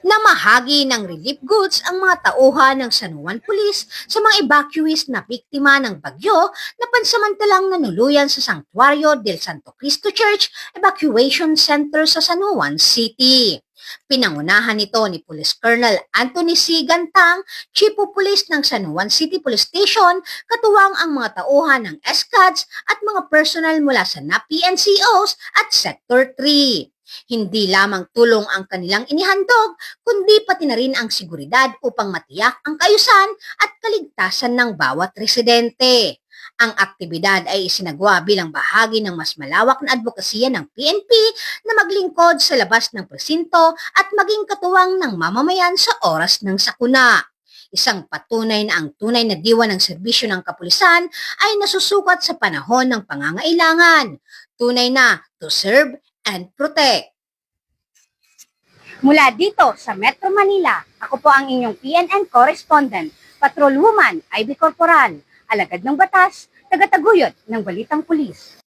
Namahagi ng relief goods ang mga tauhan ng San Juan Police sa mga evacuees na biktima ng bagyo na pansamantalang nanuluyan sa Santuario del Santo Cristo Church Evacuation Center sa San Juan City. Pinangunahan nito ni Police Colonel Anthony C. Gantang, Chief of Police ng San Juan City Police Station, katuwang ang mga tauhan ng SCADS at mga personal mula sa NAPI NCOs at Sector 3. Hindi lamang tulong ang kanilang inihandog, kundi pati na rin ang seguridad upang matiyak ang kaayusan at kaligtasan ng bawat residente. Ang aktibidad ay isinagawa bilang bahagi ng mas malawak na advokasya ng PNP na maglingkod sa labas ng presinto at maging katuwang ng mamamayan sa oras ng sakuna. Isang patunay na ang tunay na diwa ng serbisyo ng kapulisan ay nasusukat sa panahon ng pangangailangan. Tunay na to serve and protect. Mula dito sa Metro Manila, ako po ang inyong PNN correspondent, Patrolwoman Ivy Corporal, alagad ng batas, tagataguyod ng Balitang Pulis.